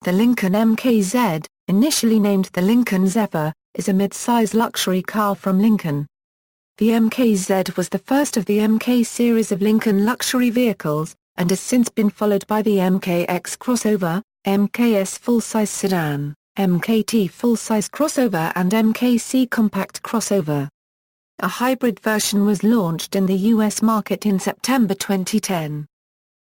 The Lincoln MKZ, initially named the Lincoln Zephyr, is a mid-size luxury car from Lincoln. The MKZ was the first of the MK series of Lincoln luxury vehicles, and has since been followed by the MKX crossover, MKS full-size sedan, MKT full-size crossover and MKC compact crossover. A hybrid version was launched in the U.S. market in September 2010.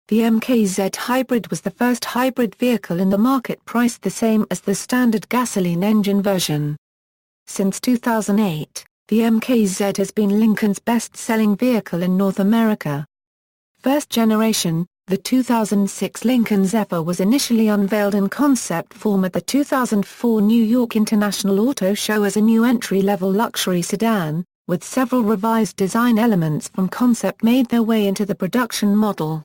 The MKZ Hybrid was the first hybrid vehicle in the market, priced the same as the standard gasoline engine version. Since 2008, the MKZ has been Lincoln's best-selling vehicle in North America. First generation, the 2006 Lincoln Zephyr was initially unveiled in concept form at the 2004 New York International Auto Show as a new entry-level luxury sedan, with several revised design elements from concept made their way into the production model.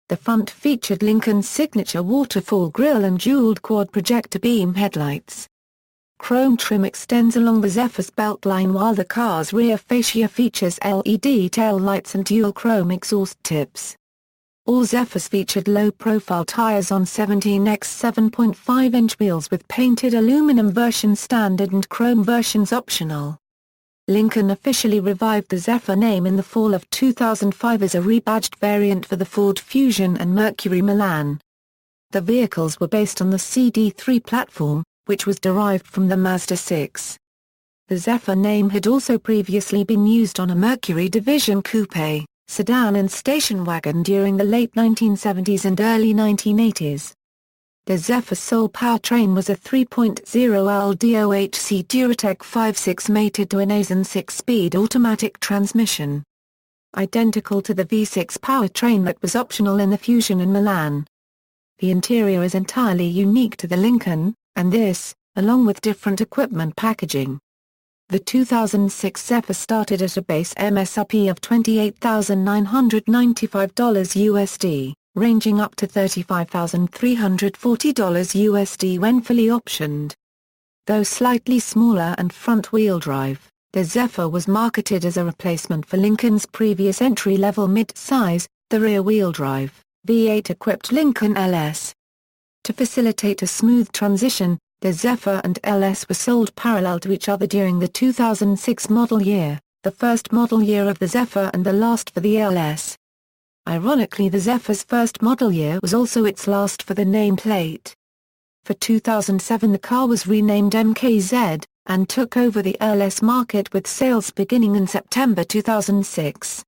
The front featured Lincoln's signature waterfall grille and jeweled quad projector beam headlights. Chrome trim extends along the Zephyr's beltline, while the car's rear fascia features LED tail lights and dual chrome exhaust tips. All Zephyrs featured low-profile tires on 17x 7.5-inch wheels with painted aluminum versions standard and chrome versions optional. Lincoln officially revived the Zephyr name in the fall of 2005 as a rebadged variant for the Ford Fusion and Mercury Milan. The vehicles were based on the CD3 platform, which was derived from the Mazda 6. The Zephyr name had also previously been used on a Mercury Division coupe, sedan and station wagon during the late 1970s and early 1980s. The Zephyr's sole powertrain was a 3.0 LDOHC Duratec 5.6 mated to an Aisin 6-speed automatic transmission. Identical to the V6 powertrain that was optional in the Fusion and Milan. The interior is entirely unique to the Lincoln, and this, along with different equipment packaging. The 2006 Zephyr started at a base MSRP of $28,995 USD. Ranging up to $35,340 USD when fully optioned. Though slightly smaller and front-wheel drive, the Zephyr was marketed as a replacement for Lincoln's previous entry-level mid-size, the rear-wheel drive, V8-equipped Lincoln LS. To facilitate a smooth transition, the Zephyr and LS were sold parallel to each other during the 2006 model year, the first model year of the Zephyr and the last for the LS. Ironically, the Zephyr's first model year was also its last for the nameplate. For 2007 the car was renamed MKZ, and took over the LS market with sales beginning in September 2006.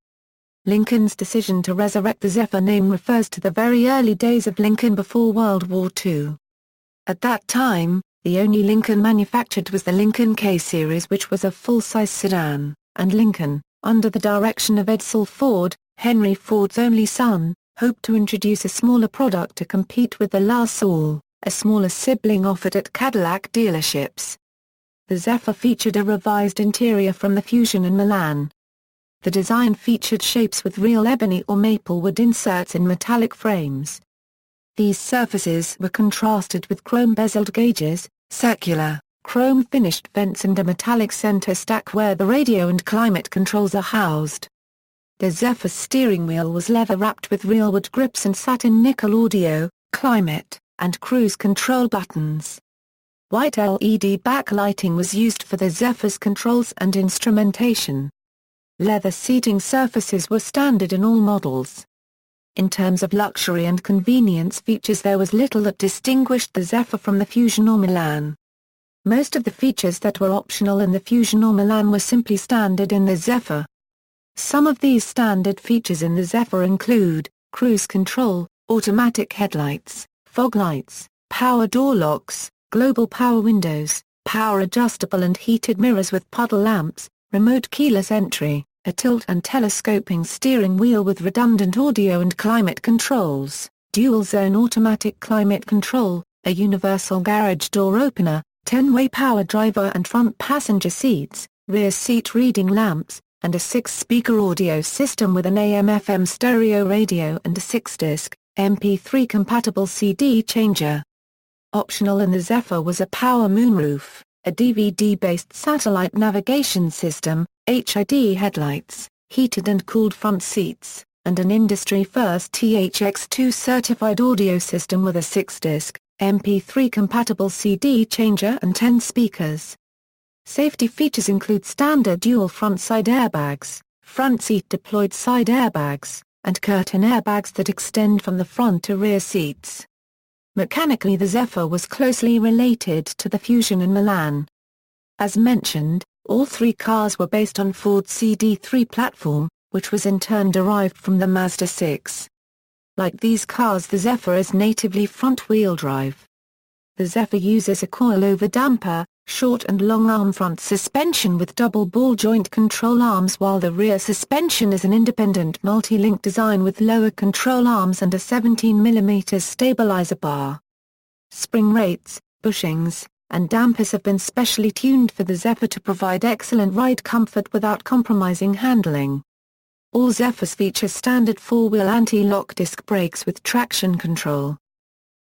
Lincoln's decision to resurrect the Zephyr name refers to the very early days of Lincoln before World War II. At that time, the only Lincoln manufactured was the Lincoln K Series, which was a full-size sedan, and Lincoln, under the direction of Edsel Ford, Henry Ford's only son, hoped to introduce a smaller product to compete with the La Salle, a smaller sibling offered at Cadillac dealerships. The Zephyr featured a revised interior from the Fusion and Milan. The design featured shapes with real ebony or maple wood inserts in metallic frames. These surfaces were contrasted with chrome-bezeled gauges, circular, chrome-finished vents and a metallic center stack where the radio and climate controls are housed. The Zephyr's steering wheel was leather-wrapped with real wood grips and satin nickel audio, climate, and cruise control buttons. White LED backlighting was used for the Zephyr's controls and instrumentation. Leather seating surfaces were standard in all models. In terms of luxury and convenience features, there was little that distinguished the Zephyr from the Fusion or Milan. Most of the features that were optional in the Fusion or Milan were simply standard in the Zephyr. Some of these standard features in the Zephyr include cruise control, automatic headlights, fog lights, power door locks, global power windows, power adjustable and heated mirrors with puddle lamps, remote keyless entry, a tilt and telescoping steering wheel with redundant audio and climate controls, dual-zone automatic climate control, a universal garage door opener, 10-way power driver and front passenger seats, rear seat reading lamps, and a 6-speaker audio system with an AM/FM stereo radio and a 6-disc, MP3-compatible CD changer. Optional in the Zephyr was a power moonroof, a DVD-based satellite navigation system, HID headlights, heated and cooled front seats, and an industry-first THX2 certified audio system with a 6-disc, MP3-compatible CD changer and 10 speakers. Safety features include standard dual front side airbags, front seat deployed side airbags, and curtain airbags that extend from the front to rear seats. Mechanically, the Zephyr was closely related to the Fusion and Milan. As mentioned, all three cars were based on Ford's CD3 platform, which was in turn derived from the Mazda 6. Like these cars, the Zephyr is natively front-wheel drive. The Zephyr uses a coil-over damper, short and long-arm front suspension with double ball-joint control arms, while the rear suspension is an independent multi-link design with lower control arms and a 17mm stabilizer bar. Spring rates, bushings, and dampers have been specially tuned for the Zephyr to provide excellent ride comfort without compromising handling. All Zephyrs feature standard four-wheel anti-lock disc brakes with traction control.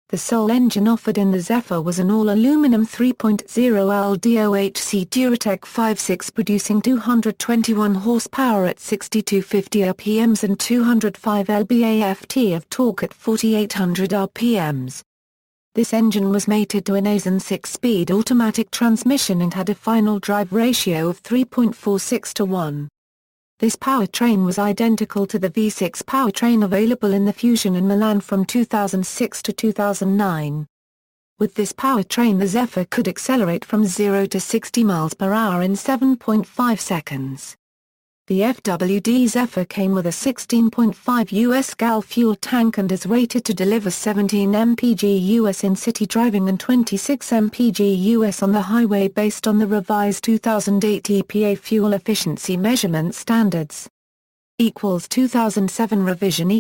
The sole engine offered in the Zephyr was an all-aluminum 3.0 LDOHC Duratec 5.6 producing 221 horsepower at 6250 RPMs and 205 lb-ft of torque at 4800 RPMs. This engine was mated to an Aisin 6-speed automatic transmission and had a final drive ratio of 3.46 to 1. This powertrain was identical to the V6 powertrain available in the Fusion and Milan from 2006 to 2009. With this powertrain, the Zephyr could accelerate from 0 to 60 miles per hour in 7.5 seconds. The FWD Zephyr came with a 16.5 US gal fuel tank and is rated to deliver 17 mpg US in city driving and 26 mpg US on the highway based on the revised 2008 EPA fuel efficiency measurement standards. 2007 revision .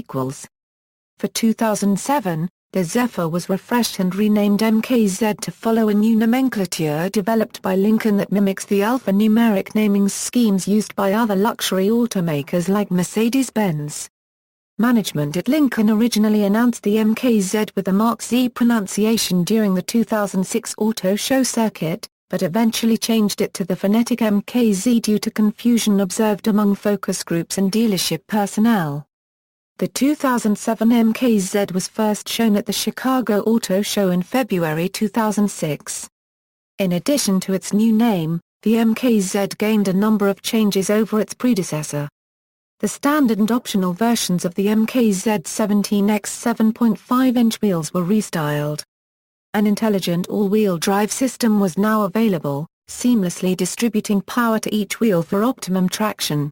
For 2007, the Zephyr was refreshed and renamed MKZ to follow a new nomenclature developed by Lincoln that mimics the alphanumeric naming schemes used by other luxury automakers like Mercedes-Benz. Management at Lincoln originally announced the MKZ with the Mark Z pronunciation during the 2006 auto show circuit, but eventually changed it to the phonetic MKZ due to confusion observed among focus groups and dealership personnel. The 2007 MKZ was first shown at the Chicago Auto Show in February 2006. In addition to its new name, the MKZ gained a number of changes over its predecessor. The standard and optional versions of the MKZ 17X 7.5-inch wheels were restyled. An intelligent all-wheel drive system was now available, seamlessly distributing power to each wheel for optimum traction.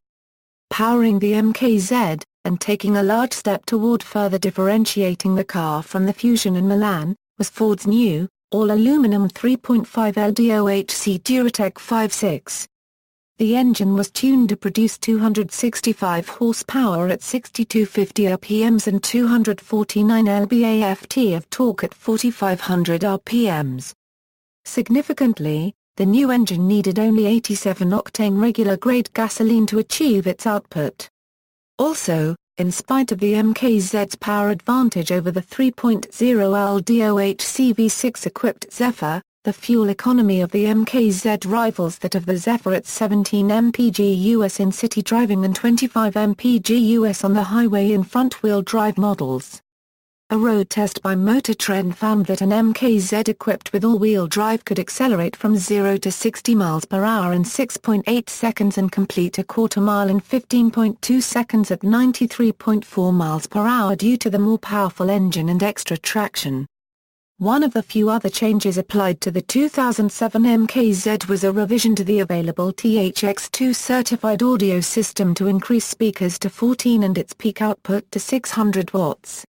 Powering the MKZ, and taking a large step toward further differentiating the car from the Fusion and Milan, was Ford's new, all-aluminum 3.5 LDOHC Duratec 5.6. The engine was tuned to produce 265 horsepower at 6250 RPMs and 249 lb-ft of torque at 4500 RPMs. Significantly, the new engine needed only 87-octane regular-grade gasoline to achieve its output. Also, in spite of the MKZ's power advantage over the 3.0 LDOHC V6-equipped Zephyr, the fuel economy of the MKZ rivals that of the Zephyr at 17 mpg US in city driving and 25 mpg US on the highway in front-wheel drive models. A road test by Motor Trend found that an MKZ equipped with all-wheel drive could accelerate from 0 to 60 miles per hour in 6.8 seconds and complete a quarter mile in 15.2 seconds at 93.4 miles per hour due to the more powerful engine and extra traction. One of the few other changes applied to the 2007 MKZ was a revision to the available THX2 certified audio system to increase speakers to 14 and its peak output to 600 watts.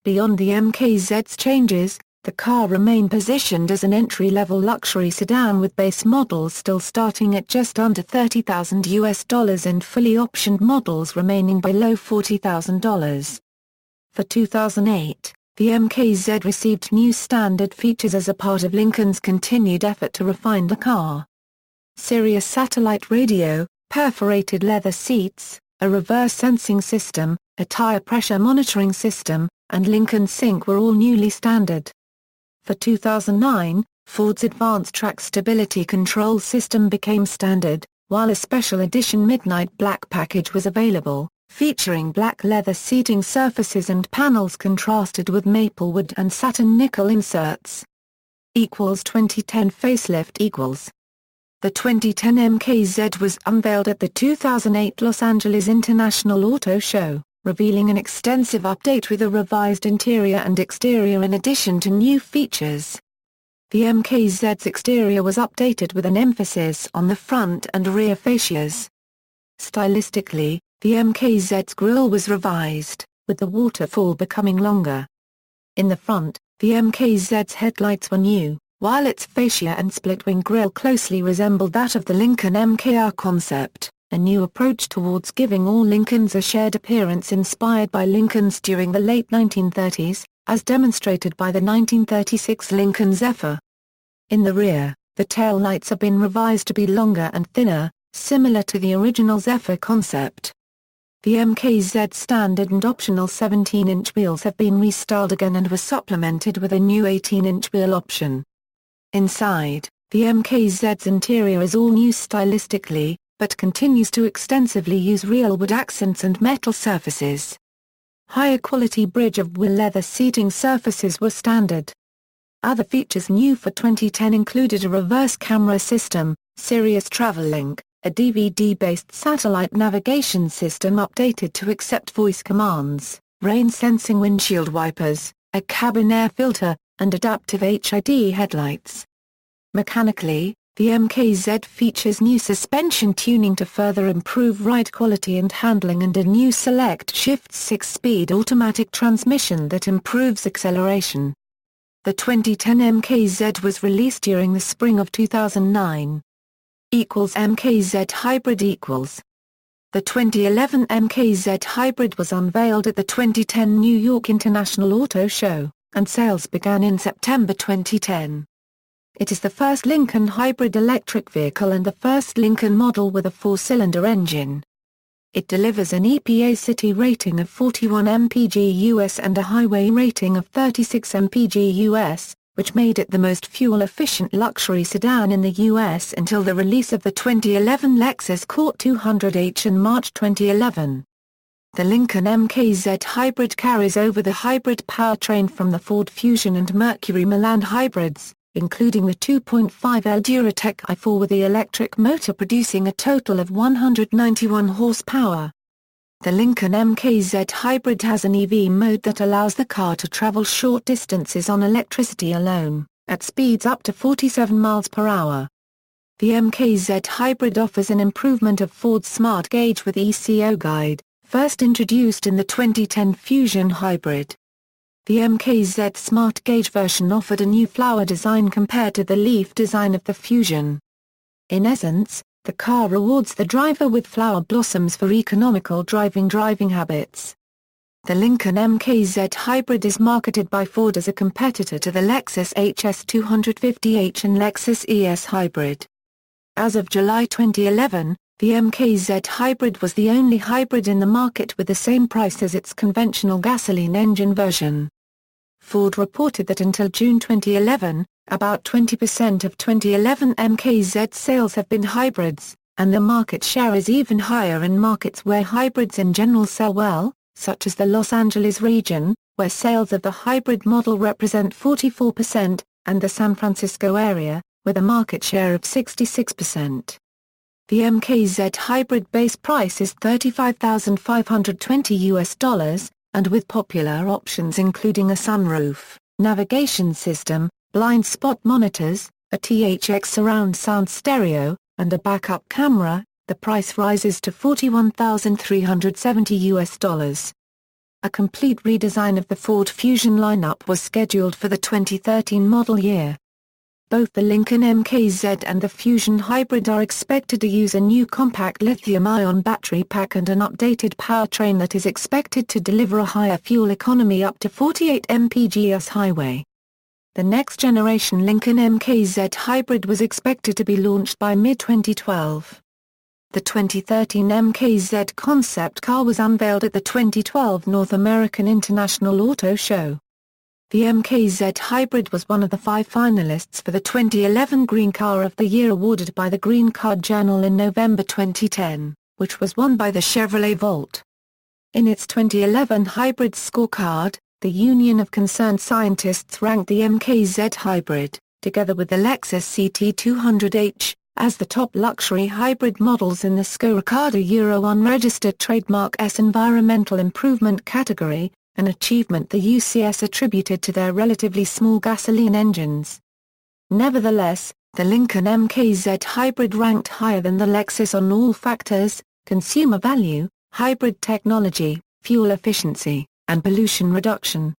Beyond the MKZ's changes, the car remained positioned as an entry-level luxury sedan with base models still starting at just under $30,000 and fully optioned models remaining below $40,000. For 2008, the MKZ received new standard features as a part of Lincoln's continued effort to refine the car. Sirius satellite radio, perforated leather seats, a reverse sensing system, a tire pressure monitoring system, and Lincoln Sync were all newly standard. For 2009, Ford's Advanced Track Stability Control System became standard, while a special edition Midnight Black package was available, featuring black leather seating surfaces and panels contrasted with maplewood and satin nickel inserts. 2010 facelift. The 2010 MKZ was unveiled at the 2008 Los Angeles International Auto Show, revealing an extensive update with a revised interior and exterior in addition to new features. The MKZ's exterior was updated with an emphasis on the front and rear fascias. Stylistically, the MKZ's grille was revised, with the waterfall becoming longer. In the front, the MKZ's headlights were new, while its fascia and split-wing grille closely resembled that of the Lincoln MKR concept, a new approach towards giving all Lincolns a shared appearance inspired by Lincolns during the late 1930s, as demonstrated by the 1936 Lincoln Zephyr. In the rear, the taillights have been revised to be longer and thinner, similar to the original Zephyr concept. The MKZ standard and optional 17-inch wheels have been restyled again and were supplemented with a new 18-inch wheel option. Inside, the MKZ's interior is all new stylistically, but continues to extensively use real wood accents and metal surfaces. Higher quality bridge of wool leather seating surfaces were standard. Other features new for 2010 included a reverse camera system, Sirius Travel Link, a DVD-based satellite navigation system updated to accept voice commands, rain-sensing windshield wipers, a cabin air filter, and adaptive HID headlights. Mechanically, the MKZ features new suspension tuning to further improve ride quality and handling and a new Select Shift 6-speed automatic transmission that improves acceleration. The 2010 MKZ was released during the spring of 2009. MKZ Hybrid. The 2011 MKZ Hybrid was unveiled at the 2010 New York International Auto Show, and sales began in September 2010. It is the first Lincoln hybrid electric vehicle and the first Lincoln model with a four-cylinder engine. It delivers an EPA city rating of 41 mpg US and a highway rating of 36 mpg US, which made it the most fuel-efficient luxury sedan in the US until the release of the 2011 Lexus Court 200h in March 2011. The Lincoln MKZ Hybrid carries over the hybrid powertrain from the Ford Fusion and Mercury Milan hybrids, including the 2.5L Duratec i4 with the electric motor producing a total of 191 horsepower. The Lincoln MKZ Hybrid has an EV mode that allows the car to travel short distances on electricity alone, at speeds up to 47 miles per hour. The MKZ Hybrid offers an improvement of Ford's Smart Gauge with ECO Guide, first introduced in the 2010 Fusion Hybrid. The MKZ Smart Gauge version offered a new flower design compared to the leaf design of the Fusion. In essence, the car rewards the driver with flower blossoms for economical driving habits. The Lincoln MKZ Hybrid is marketed by Ford as a competitor to the Lexus HS 250h and Lexus ES Hybrid. As of July 2011, the MKZ Hybrid was the only hybrid in the market with the same price as its conventional gasoline engine version. Ford reported that until June 2011, about 20% of 2011 MKZ sales have been hybrids, and the market share is even higher in markets where hybrids in general sell well, such as the Los Angeles region, where sales of the hybrid model represent 44%, and the San Francisco area, with a market share of 66%. The MKZ Hybrid base price is $35,520, and with popular options including a sunroof, navigation system, blind spot monitors, a THX surround sound stereo, and a backup camera, the price rises to $41,370. A complete redesign of the Ford Fusion lineup was scheduled for the 2013 model year. Both the Lincoln MKZ and the Fusion Hybrid are expected to use a new compact lithium-ion battery pack and an updated powertrain that is expected to deliver a higher fuel economy up to 48 mpg highway. The next-generation Lincoln MKZ Hybrid was expected to be launched by mid-2012. The 2013 MKZ concept car was unveiled at the 2012 North American International Auto Show. The MKZ Hybrid was one of the 5 finalists for the 2011 Green Car of the Year awarded by the Green Car Journal in November 2010, which was won by the Chevrolet Volt. In its 2011 hybrid scorecard, the Union of Concerned Scientists ranked the MKZ Hybrid, together with the Lexus CT200H, as the top luxury hybrid models in the scorecard Euro 1 registered trademark S environmental improvement category, an achievement the UCS attributed to their relatively small gasoline engines. Nevertheless, the Lincoln MKZ Hybrid ranked higher than the Lexus on all factors: consumer value, hybrid technology, fuel efficiency, and pollution reduction.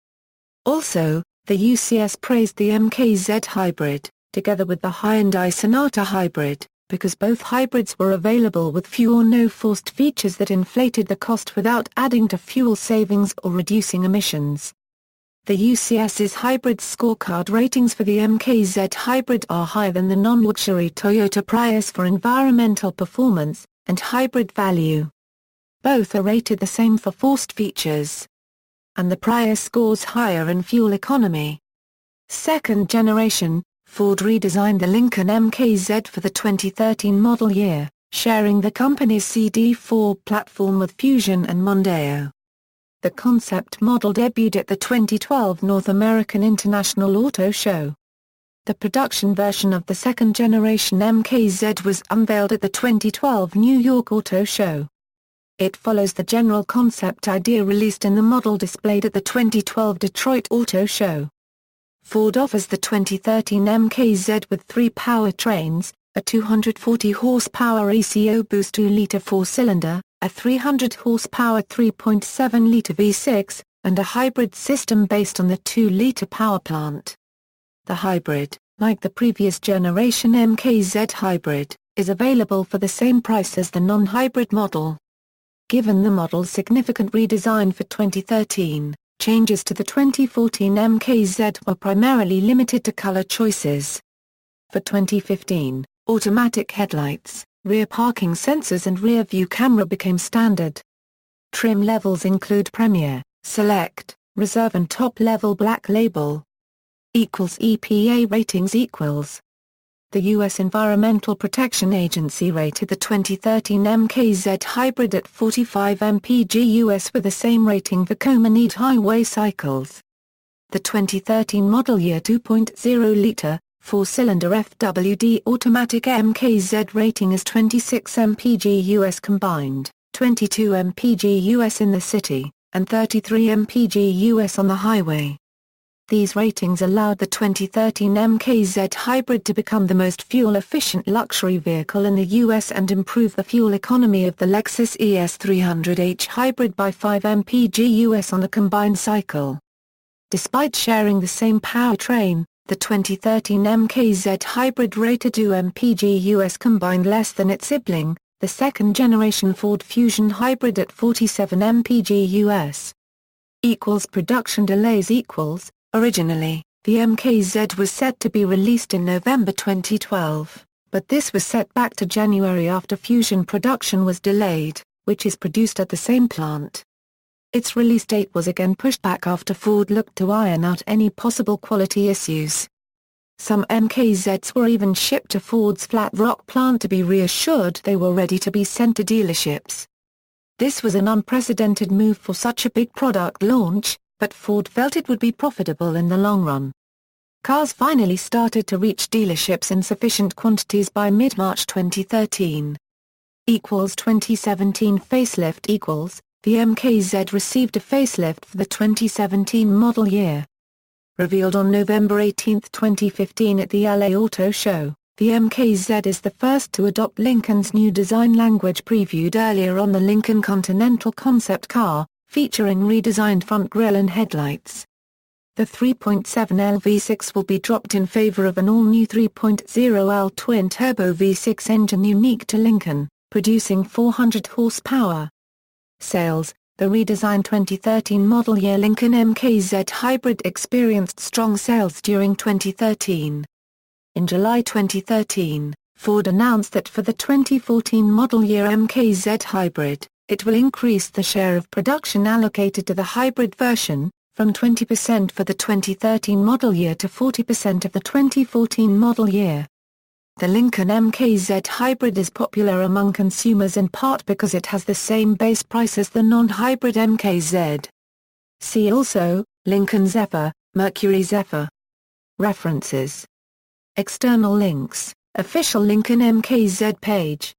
Also, the UCS praised the MKZ Hybrid, together with the Hyundai Sonata Hybrid, because both hybrids were available with few or no forced features that inflated the cost without adding to fuel savings or reducing emissions. The UCS's hybrid scorecard ratings for the MKZ Hybrid are higher than the non-luxury Toyota Prius for environmental performance and hybrid value. Both are rated the same for forced features. And the Prius scores higher in fuel economy. Second generation, Ford redesigned the Lincoln MKZ for the 2013 model year, sharing the company's CD4 platform with Fusion and Mondeo. The concept model debuted at the 2012 North American International Auto Show. The production version of the second-generation MKZ was unveiled at the 2012 New York Auto Show. It follows the general concept idea released in the model displayed at the 2012 Detroit Auto Show. Ford offers the 2013 MKZ with three powertrains, a 240 horsepower ECO boost 2-liter four-cylinder, a 300 horsepower 3.7-liter V6, and a hybrid system based on the 2-liter powerplant. The hybrid, like the previous generation MKZ Hybrid, is available for the same price as the non-hybrid model. Given the model's significant redesign for 2013, changes to the 2014 MKZ were primarily limited to color choices. For 2015, automatic headlights, rear parking sensors and rear view camera became standard. Trim levels include Premier, Select, Reserve and top-level Black Label. EPA ratings equals. The U.S. Environmental Protection Agency rated the 2013 MKZ Hybrid at 45 mpg US with the same rating for common-need highway cycles. The 2013 model year 2.0-liter, four-cylinder FWD automatic MKZ rating is 26 mpg US combined, 22 mpg US in the city, and 33 mpg US on the highway. These ratings allowed the 2013 MKZ Hybrid to become the most fuel-efficient luxury vehicle in the U.S. and improve the fuel economy of the Lexus ES300H Hybrid by 5 mpg US on a combined cycle. Despite sharing the same powertrain, the 2013 MKZ Hybrid rated 2 mpg US combined less than its sibling, the second-generation Ford Fusion Hybrid at 47 mpg US. Production delays equals. Originally, the MKZ was set to be released in November 2012, but this was set back to January after Fusion production was delayed, which is produced at the same plant. Its release date was again pushed back after Ford looked to iron out any possible quality issues. Some MKZs were even shipped to Ford's Flat Rock plant to be reassured they were ready to be sent to dealerships. This was an unprecedented move for such a big product launch, but Ford felt it would be profitable in the long run. Cars finally started to reach dealerships in sufficient quantities by mid-March 2013. 2017 facelift equals. The MKZ received a facelift for the 2017 model year. Revealed on November 18, 2015 at the LA Auto Show, the MKZ is the first to adopt Lincoln's new design language previewed earlier on the Lincoln Continental concept car, featuring redesigned front grille and headlights. The 3.7L V6 will be dropped in favor of an all-new 3.0L twin-turbo V6 engine unique to Lincoln, producing 400 horsepower. Sales. The redesigned 2013 model year Lincoln MKZ Hybrid experienced strong sales during 2013. In July 2013, Ford announced that for the 2014 model year MKZ Hybrid, it will increase the share of production allocated to the hybrid version, from 20% for the 2013 model year to 40% of the 2014 model year. The Lincoln MKZ Hybrid is popular among consumers in part because it has the same base price as the non-hybrid MKZ. See also, Lincoln Zephyr, Mercury Zephyr. References. External links, official Lincoln MKZ page.